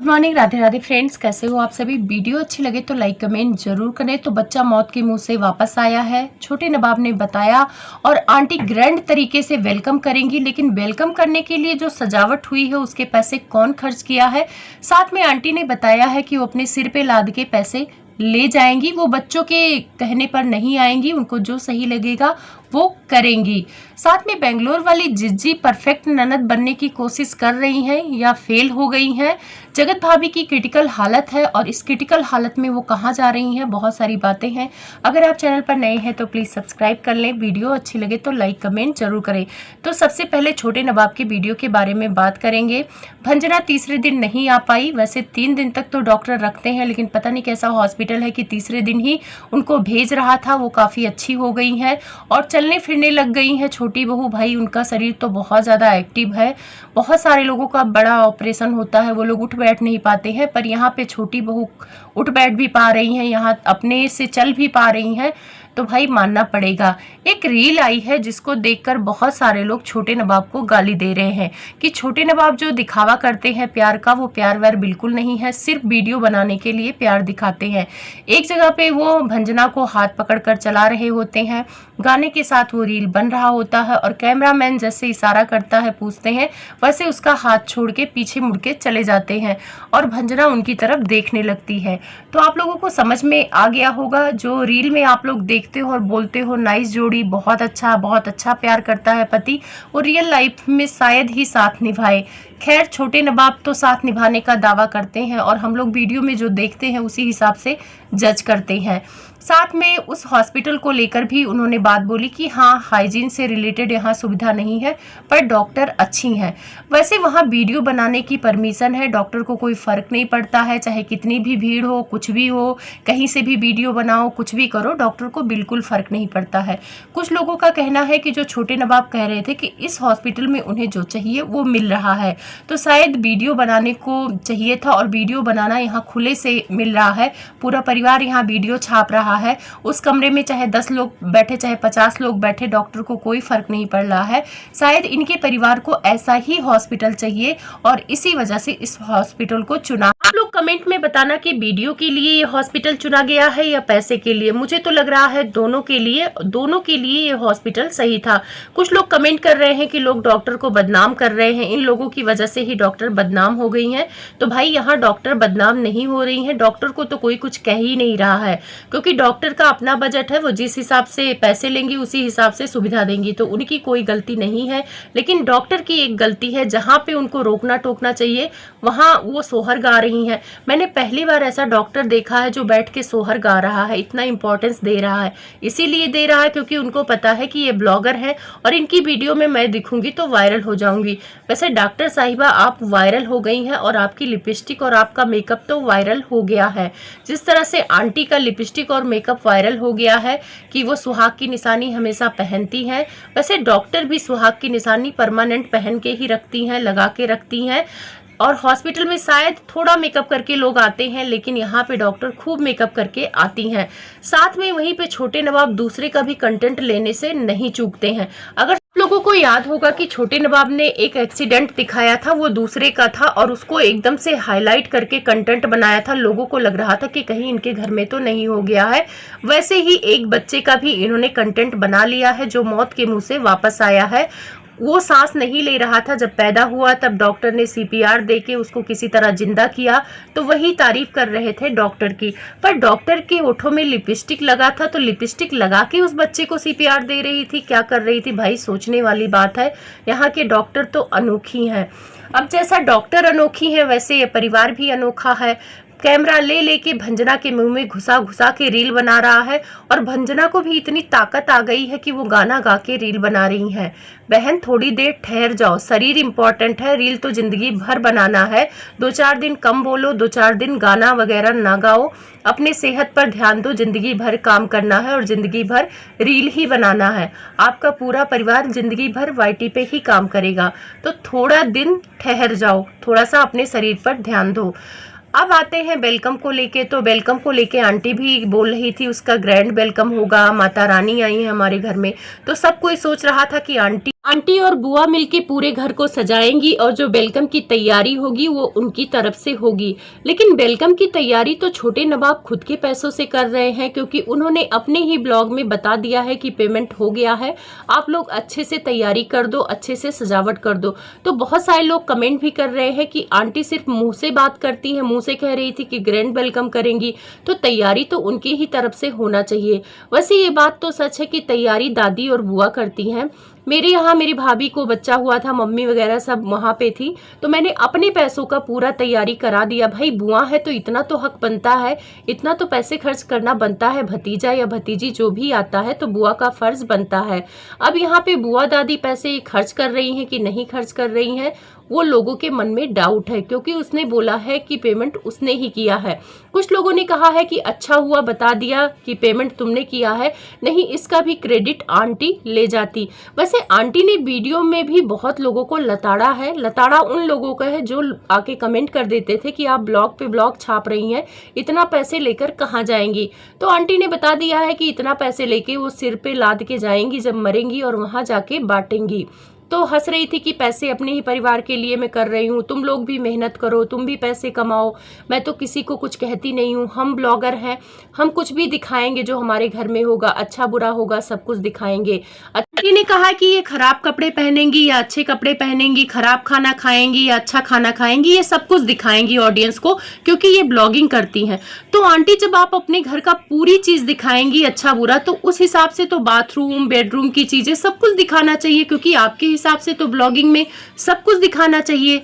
Good morning, Radhe Radhe friends. कैसे हो आप सभी। वीडियो अच्छी लगे तो लाइक कमेंट जरूर करें। तो बच्चा मौत के मुंह से वापस आया है, छोटे नवाब ने बताया और आंटी ग्रैंड तरीके से वेलकम करेंगी। लेकिन वेलकम करने के लिए जो सजावट हुई है उसके पैसे कौन खर्च किया है। साथ में आंटी ने बताया है कि वो अपने सिर पे लाद के पैसे ले जाएंगी, वो बच्चों के कहने पर नहीं आएंगी, उनको जो सही लगेगा वो करेंगी। साथ में बेंगलोर वाली जिज्जी परफेक्ट ननद बनने की कोशिश कर रही हैं या फेल हो गई हैं। जगत भाभी की क्रिटिकल हालत है और इस क्रिटिकल हालत में वो कहाँ जा रही हैं, बहुत सारी बातें हैं। अगर आप चैनल पर नए हैं तो प्लीज़ सब्सक्राइब कर लें। वीडियो अच्छी लगे तो लाइक कमेंट जरूर करें। तो सबसे पहले छोटे नवाब के वीडियो के बारे में बात करेंगे। भंजना तीसरे दिन नहीं आ पाई। वैसे 3 दिन तक तो डॉक्टर रखते हैं, लेकिन पता नहीं कैसा हॉस्पिटल है कि तीसरे दिन ही उनको भेज रहा था। वो काफ़ी अच्छी हो गई हैं और चलने फिरने लग गई हैं। छोटी बहू भाई, उनका शरीर तो बहुत ज़्यादा एक्टिव है। बहुत सारे लोगों का बड़ा ऑपरेशन होता है, वो लोग उठ बैठ नहीं पाते हैं, पर यहाँ पे छोटी बहू उठ बैठ भी पा रही हैं, यहाँ अपने से चल भी पा रही हैं। तो भाई मानना पड़ेगा। एक रील आई है जिसको देखकर बहुत सारे लोग छोटे नवाब को गाली दे रहे हैं कि छोटे नवाब जो दिखावा करते हैं प्यार का, वो प्यार व्यार बिल्कुल नहीं है, सिर्फ वीडियो बनाने के लिए प्यार दिखाते हैं। एक जगह पे वो भंजना को हाथ पकड़कर चला रहे होते हैं, गाने के साथ वो रील बन रहा होता है और कैमरामैन जैसे इशारा करता है, पूछते हैं, वैसे उसका हाथ छोड़ के पीछे मुड़ के चले जाते हैं और भंजना उनकी तरफ देखने लगती है। तो आप लोगों को समझ में आ गया होगा, जो रील में आप लोग देखते हो और बोलते हो नाइस जोड़ी, बहुत अच्छा प्यार करता है पति, वो रियल लाइफ में शायद ही साथ निभाए। खैर, छोटे नवाब तो साथ निभाने का दावा करते हैं और हम लोग वीडियो में जो देखते हैं उसी हिसाब से जज करते हैं। साथ में उस हॉस्पिटल को लेकर भी उन्होंने बात बोली कि हाँ, हाइजीन से रिलेटेड यहाँ सुविधा नहीं है, पर डॉक्टर अच्छी हैं। वैसे वहाँ वीडियो बनाने की परमिशन है, डॉक्टर को कोई फ़र्क नहीं पड़ता है, चाहे कितनी भी भीड़ हो, कुछ भी हो, कहीं से भी वीडियो बनाओ, कुछ भी करो, डॉक्टर को बिल्कुल फ़र्क नहीं पड़ता है। कुछ लोगों का कहना है कि जो छोटे नवाब कह रहे थे कि इस हॉस्पिटल में उन्हें जो चाहिए वो मिल रहा है, तो शायद वीडियो बनाने को चाहिए था और वीडियो बनाना यहाँ खुले से मिल रहा है। पूरा परिवार यहाँ वीडियो छाप रहा है। उस कमरे में चाहे 10 लोग बैठे, चाहे 50 लोग बैठे, डॉक्टर को कोई फर्क नहीं पड़ रहा है। शायद इनके परिवार को ऐसा ही हॉस्पिटल चाहिए और इसी वजह से इस हॉस्पिटल को चुना। आप लोग कमेंट में बताना कि वीडियो के लिए ये हॉस्पिटल चुना गया है या पैसे के लिए। मुझे तो लग रहा है दोनों के लिए ये हॉस्पिटल सही था। कुछ लोग कमेंट कर रहे हैं कि लोग डॉक्टर को बदनाम कर रहे हैं, इन लोगों की वजह से ही डॉक्टर बदनाम हो गई हैं। तो भाई, यहाँ डॉक्टर बदनाम नहीं हो रही हैं, डॉक्टर को तो कोई कुछ कह ही नहीं रहा है, क्योंकि डॉक्टर का अपना बजट है, वो जिस हिसाब से पैसे लेंगी उसी हिसाब से सुविधा देंगी, तो उनकी कोई गलती नहीं है। लेकिन डॉक्टर की एक गलती है, जहाँ पे उनको रोकना टोकना चाहिए वहाँ वो सोहर गा रही हैं। मैंने पहली बार ऐसा डॉक्टर देखा है जो बैठ के सोहर गा रहा है, इतना इंपॉर्टेंस दे रहा है। इसीलिए दे रहा है क्योंकि उनको पता है कि ये ब्लॉगर है और इनकी वीडियो में मैं दिखूंगी तो वायरल हो जाऊंगी। वैसे डॉक्टर साहिबा, आप वायरल हो गई हैं और आपकी लिपस्टिक और आपका मेकअप तो वायरल हो गया है। जिस तरह से आंटी का लिपस्टिक और मेकअप वायरल हो गया है कि वो सुहाग की निशानी हमेशा पहनती हैं, वैसे डॉक्टर भी सुहाग की निशानी परमानेंट पहन के ही रखती हैं, लगा के रखती हैं। और हॉस्पिटल में शायद थोड़ा मेकअप करके लोग आते हैं, लेकिन यहाँ पे डॉक्टर खूब मेकअप करके आती हैं। साथ में वहीं पे छोटे नवाब दूसरे का भी कंटेंट लेने से नहीं चूकते हैं। अगर लोगों को याद होगा कि छोटे नवाब ने एक एक्सीडेंट दिखाया था, वो दूसरे का था और उसको एकदम से हाईलाइट करके कंटेंट बनाया था। लोगों को लग रहा था कि कहीं इनके घर में तो नहीं हो गया है। वैसे ही एक बच्चे का भी इन्होंने कंटेंट बना लिया है जो मौत के मुंह से वापस आया है। वो सांस नहीं ले रहा था जब पैदा हुआ, तब डॉक्टर ने सीपीआर देके उसको किसी तरह जिंदा किया, तो वही तारीफ कर रहे थे डॉक्टर की। पर डॉक्टर के होठों में लिपस्टिक लगा था, तो लिपस्टिक लगा के उस बच्चे को सीपीआर दे रही थी, क्या कर रही थी भाई, सोचने वाली बात है। यहाँ के डॉक्टर तो अनोखी हैं। अब जैसा डॉक्टर अनोखी है वैसे ये परिवार भी अनोखा है। कैमरा ले लेके भंजना के मुंह में घुसा घुसा के रील बना रहा है और भंजना को भी इतनी ताकत आ गई है कि वो गाना गा के रील बना रही हैं। बहन, थोड़ी देर ठहर जाओ, शरीर इंपॉर्टेंट है, रील तो जिंदगी भर बनाना है। 2-4 दिन कम बोलो, 2-4 दिन गाना वगैरह ना गाओ, अपने सेहत पर ध्यान दो। जिंदगी भर काम करना है और जिंदगी भर रील ही बनाना है। आपका पूरा परिवार जिंदगी भर वाईटी पे ही काम करेगा, तो थोड़ा दिन ठहर जाओ, थोड़ा सा अपने शरीर पर ध्यान दो। अब आते हैं वेलकम को लेके। तो वेलकम को लेके आंटी भी बोल रही थी उसका ग्रैंड वेलकम होगा, माता रानी आई है हमारे घर में, तो सब कोई सोच रहा था कि आंटी आंटी और बुआ मिलके पूरे घर को सजाएंगी और जो वेलकम की तैयारी होगी वो उनकी तरफ से होगी। लेकिन वेलकम की तैयारी तो छोटे नवाब खुद के पैसों से कर रहे हैं, क्योंकि उन्होंने अपने ही ब्लॉग में बता दिया है कि पेमेंट हो गया है, आप लोग अच्छे से तैयारी कर दो, अच्छे से सजावट कर दो। तो बहुत सारे लोग कमेंट भी कर रहे हैं कि आंटी सिर्फ मुंह से बात करती है, मुंह से कह रही थी कि ग्रैंड वेलकम करेंगी, तो तैयारी तो उनकी ही तरफ से होना चाहिए। वैसे ये बात तो सच है कि तैयारी दादी और बुआ करती हैं। मेरे यहाँ मेरी भाभी को बच्चा हुआ था, मम्मी वगैरह सब वहाँ पे थी, तो मैंने अपने पैसों का पूरा तैयारी करा दिया। भाई बुआ है तो इतना तो हक बनता है, इतना तो पैसे खर्च करना बनता है। भतीजा या भतीजी जो भी आता है तो बुआ का फर्ज बनता है। अब यहाँ पे बुआ दादी पैसे खर्च कर रही हैं कि नहीं खर्च कर रही हैं, वो लोगों के मन में डाउट है, क्योंकि उसने बोला है कि पेमेंट उसने ही किया है। कुछ लोगों ने कहा है कि अच्छा हुआ बता दिया कि पेमेंट तुमने किया है, नहीं इसका भी क्रेडिट आंटी ले जाती। वैसे आंटी ने वीडियो में भी बहुत लोगों को लताड़ा है। लताड़ा उन लोगों का है जो आके कमेंट कर देते थे कि आप ब्लॉग पे ब्लॉग छाप रही हैं, इतना पैसे लेकर कहाँ जाएंगी। तो आंटी ने बता दिया है कि इतना पैसे लेके वो सिर पे लाद के जाएंगी जब मरेंगी और वहाँ जाके बांटेंगी। तो हंस रही थी कि पैसे अपने ही परिवार के लिए मैं कर रही हूँ, तुम लोग भी मेहनत करो, तुम भी पैसे कमाओ, मैं तो किसी को कुछ कहती नहीं हूँ, हम ब्लॉगर हैं, हम कुछ भी दिखाएंगे जो हमारे घर में होगा, अच्छा बुरा होगा सब कुछ दिखाएंगे। आंटी ने कहा कि ये खराब कपड़े पहनेंगी या अच्छे कपड़े पहनेंगी, खराब खाना खाएंगी या अच्छा खाना खाएंगी, ये सब कुछ दिखाएंगी ऑडियंस को, क्योंकि ये ब्लॉगिंग करती हैं। तो आंटी जब आप अपने घर का पूरी चीज दिखाएंगी अच्छा बुरा, तो उस हिसाब से तो बाथरूम बेडरूम की चीजें सब कुछ दिखाना चाहिए, क्योंकि आपके हिसाब से तो ब्लॉगिंग में सब कुछ दिखाना चाहिए,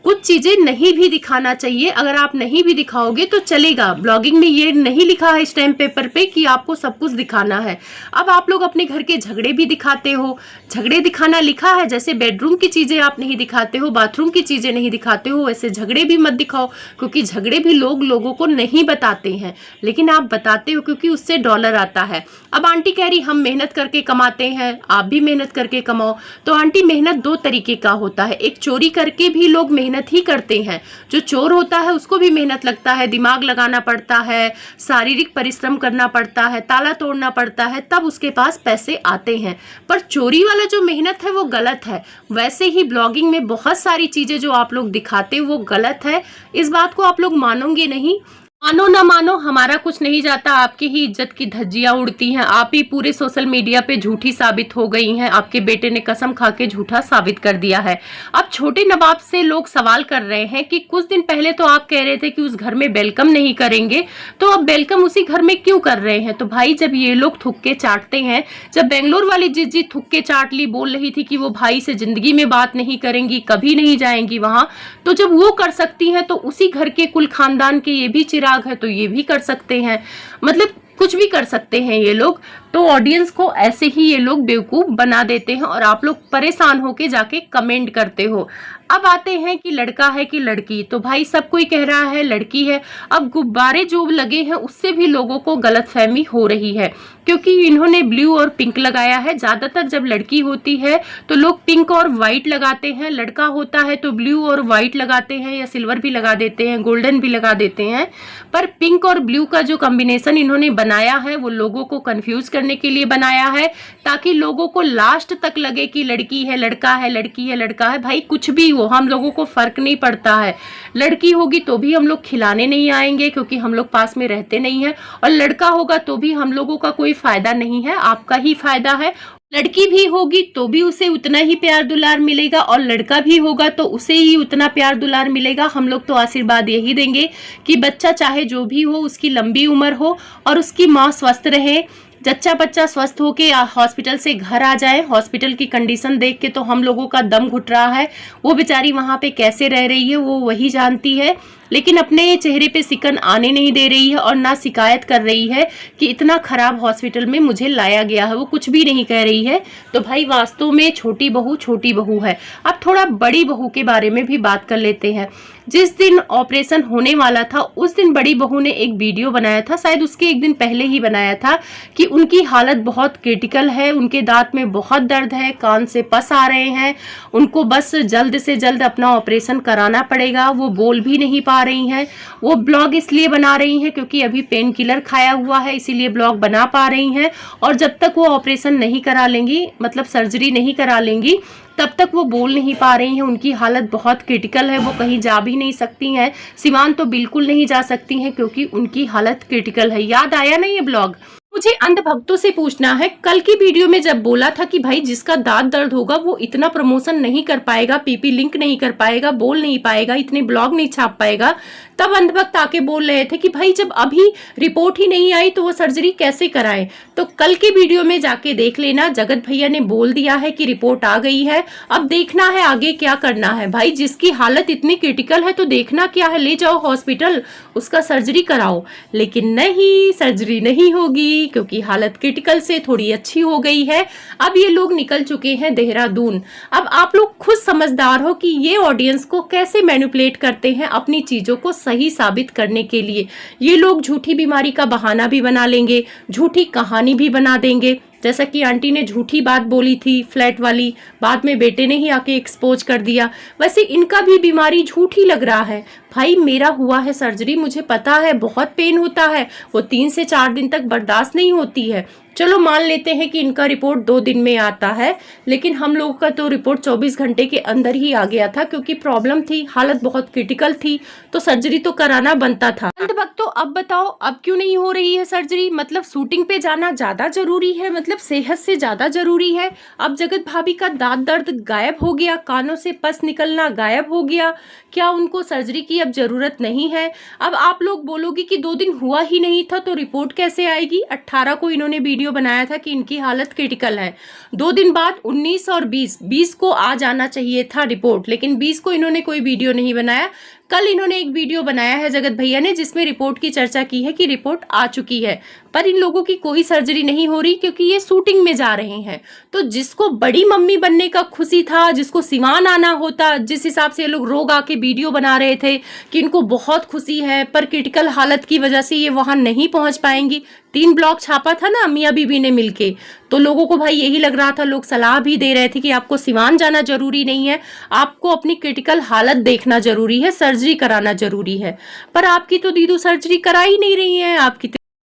कुछ चीजें नहीं भी दिखाना चाहिए। अगर आप नहीं भी दिखाओगे तो चलेगा, ब्लॉगिंग में ये नहीं लिखा है स्टैम्प पेपर पे कि आपको सब कुछ दिखाना है। अब आप लोग अपने घर के झगड़े भी दिखाते हो, झगड़े दिखाना लिखा है, जैसे बेडरूम की चीजें आप नहीं दिखाते हो, बाथरूम की चीजें नहीं दिखाते हो, वैसे झगड़े भी मत दिखाओ, क्योंकि झगड़े भी लोगों को नहीं बताते हैं, लेकिन आप बताते हो क्योंकि उससे डॉलर आता है। अब आंटी कह रही हम मेहनत करके कमाते हैं, आप भी मेहनत करके कमाओ। तो आंटी मेहनत दो तरीके का होता है, एक चोरी करके भी लोग मेहनत ही करते हैं, जो चोर होता है उसको भी मेहनत लगता है, दिमाग लगाना पड़ता है, शारीरिक परिश्रम करना पड़ता है, ताला तोड़ना पड़ता है, तब उसके पास पैसे आते हैं। पर चोरी वाला जो मेहनत है वो गलत है। वैसे ही ब्लॉगिंग में बहुत सारी चीजें जो आप लोग दिखाते हो वो गलत है, इस बात को आप लोग मानोगे नहीं। मानो ना मानो हमारा कुछ नहीं जाता, आपकी ही इज्जत की धज्जियां उड़ती हैं, आप ही पूरे सोशल मीडिया पे झूठी साबित हो गई हैं, आपके बेटे ने कसम खा के झूठा साबित कर दिया है। अब छोटे नवाब से लोग सवाल कर रहे हैं कि कुछ दिन पहले तो आप कह रहे थे कि उस घर में वेलकम नहीं करेंगे, तो अब वेलकम उसी घर में क्यों कर रहे हैं। तो भाई जब ये लोग थुक्के चाटते हैं, जब बेंगलोर वाली जिज्जी थुक्के चाट ली, बोल रही थी कि वो भाई से जिंदगी में बात नहीं करेंगी, कभी नहीं जाएंगी वहां, तो जब वो कर सकती हैं तो उसी घर के कुल खानदान के ये भी चिराग है तो ये भी कर सकते हैं, मतलब कुछ भी कर सकते हैं ये लोग। तो ऑडियंस को ऐसे ही ये लोग बेवकूफ बना देते हैं और आप लोग परेशान होके जाके कमेंट करते हो। अब आते हैं कि लड़का है कि लड़की, तो भाई सब कोई कह रहा है लड़की है। अब गुब्बारे जो लगे हैं उससे भी लोगों को गलतफहमी हो रही है, क्योंकि इन्होंने ब्लू और पिंक लगाया है। ज्यादातर जब लड़की होती है तो लोग पिंक और व्हाइट लगाते हैं, लड़का होता है तो ब्लू और व्हाइट लगाते हैं, या सिल्वर भी लगा देते हैं, गोल्डन भी लगा देते हैं। पर पिंक और ब्लू का जो कॉम्बिनेशन इन्होंने बनाया है वो लोगों को कंफ्यूज करने के लिए बनाया है, ताकि लोगों को लास्ट तक लगे कि लड़की है लड़का है, लड़की है लड़का है। भाई कुछ भी हो, हम लोगों को फर्क नहीं पड़ता है। लड़की होगी तो भी हम लोग खिलाने नहीं आएंगे क्योंकि हम लोग पास में रहते नहीं है, और लड़का होगा तो भी हम लोगों का कोई फायदा नहीं है, आपका ही फायदा है। लड़की भी होगी तो भी उसे उतना ही प्यार दुलार मिलेगा, और लड़का भी होगा तो उसे ही उतना प्यार दुलार मिलेगा। हम लोग तो आशीर्वाद यही देंगे कि बच्चा चाहे जो भी हो उसकी लंबी उम्र हो और उसकी माँ स्वस्थ रहे, जच्चा बच्चा स्वस्थ होके हॉस्पिटल से घर आ जाए। हॉस्पिटल की कंडीशन देख के तो हम लोगों का दम घुट रहा है, वो बेचारी वहाँ पे कैसे रह रही है वो वही जानती है, लेकिन अपने चेहरे पे सिकन आने नहीं दे रही है और ना शिकायत कर रही है कि इतना खराब हॉस्पिटल में मुझे लाया गया है, वो कुछ भी नहीं कह रही है। तो भाई वास्तव में छोटी बहू है। अब थोड़ा बड़ी बहू के बारे में भी बात कर लेते हैं। जिस दिन ऑपरेशन होने वाला था उस दिन बड़ी बहू ने एक वीडियो बनाया था, शायद उसके एक दिन पहले ही बनाया था, कि उनकी हालत बहुत क्रिटिकल है, उनके दांत में बहुत दर्द है, कान से पस आ रहे हैं, उनको बस जल्द से जल्द अपना ऑपरेशन कराना पड़ेगा। वो बोल भी नहीं पा पा रही हैं। वो ब्लॉग इसलिए बना रही हैं क्योंकि अभी पेन किलर खाया हुआ है, इसीलिए ब्लॉग बना पा रही हैं। और जब तक वो ऑपरेशन नहीं करा लेंगी, मतलब सर्जरी नहीं करा लेंगी, तब तक वो बोल नहीं पा रही हैं। उनकी हालत बहुत क्रिटिकल है, वो कहीं जा भी नहीं सकती हैं। सिवान तो बिल्कुल नहीं जा सकती हैं क्योंकि उनकी हालत क्रिटिकल है। याद आया ना ये ब्लॉग? मुझे अंध भक्तों से पूछना है, कल की वीडियो में जब बोला था कि भाई जिसका दांत दर्द होगा वो इतना प्रमोशन नहीं कर पाएगा, पीपी लिंक नहीं कर पाएगा, बोल नहीं पाएगा, इतने ब्लॉग नहीं छाप पाएगा, तब अंध भक्त आके बोल रहे थे कि भाई जब अभी रिपोर्ट ही नहीं आई तो वो सर्जरी कैसे कराएं। तो कल के वीडियो में जाके देख लेना, जगत भैया ने बोल दिया है कि रिपोर्ट आ गई है, अब देखना है आगे क्या करना है। भाई जिसकी हालत इतनी क्रिटिकल है तो देखना क्या है, ले जाओ हॉस्पिटल, उसका सर्जरी कराओ। लेकिन नहीं, सर्जरी नहीं होगी क्योंकि हालत क्रिटिकल से थोड़ी अच्छी हो गई है। अब ये लोग निकल चुके हैं देहरादून। अब आप लोग खुद समझदार हो कि ये ऑडियंस को कैसे मैनिपुलेट करते हैं अपनी चीजों को सही साबित करने के लिए। ये लोग झूठी बीमारी का बहाना भी बना लेंगे, झूठी कहानी भी बना देंगे। जैसा कि आंटी ने झूठी बात बोली थी फ्लैट वाली, बाद में बेटे ने ही आके एक्सपोज कर दिया, वैसे इनका भी बीमारी झूठी लग रहा है। भाई मेरा हुआ है सर्जरी, मुझे पता है बहुत पेन होता है, वो 3 से 4 दिन तक बर्दाश्त नहीं होती है। चलो मान लेते हैं कि इनका रिपोर्ट 2 दिन में आता है, लेकिन हम लोगों का तो रिपोर्ट 24 घंटे के अंदर ही आ गया था क्योंकि प्रॉब्लम थी, हालत बहुत क्रिटिकल थी, तो सर्जरी तो कराना बनता था। तो अब बताओ अब क्यों नहीं हो रही है सर्जरी? मतलब शूटिंग पे जाना ज्यादा जरूरी है, मतलब सेहत से ज्यादा जरूरी है। अब जगत भाभी का दांत दर्द गायब हो गया, कानों से पस निकलना गायब हो गया, क्या उनको सर्जरी की अब जरूरत नहीं है? अब आप लोग बोलोगे कि 2 दिन हुआ ही नहीं था तो रिपोर्ट कैसे आएगी? 18 को इन्होंने वीडियो बनाया था कि इनकी हालत क्रिटिकल है, 2 दिन बाद 19 और 20 को आ जाना चाहिए था रिपोर्ट, लेकिन 20 को इन्होंने कोई वीडियो नहीं बनाया। कल इन्होंने एक वीडियो बनाया है जगत भैया ने जिसमें रिपोर्ट की चर्चा की है कि रिपोर्ट आ चुकी है, पर इन लोगों की कोई सर्जरी नहीं हो रही क्योंकि ये शूटिंग में जा रहे हैं। तो जिसको बड़ी मम्मी बनने का खुशी था, जिसको सिवान आना होता, जिस हिसाब से ये लोग रोग आके वीडियो बना रहे थे कि इनको बहुत खुशी है, पर क्रिटिकल हालत की वजह से ये वहां नहीं पहुंच पाएंगी। 3 ब्लॉग छापा था ना मियाँ बीबी ने मिलके, तो लोगों को भाई यही लग रहा था, लोग सलाह भी दे रहे थे कि आपको सिवान जाना जरूरी नहीं है, आपको अपनी क्रिटिकल हालत देखना जरूरी है, सर्जरी कराना जरूरी है। पर आपकी तो दीदू सर्जरी करा ही नहीं रही है, आपकी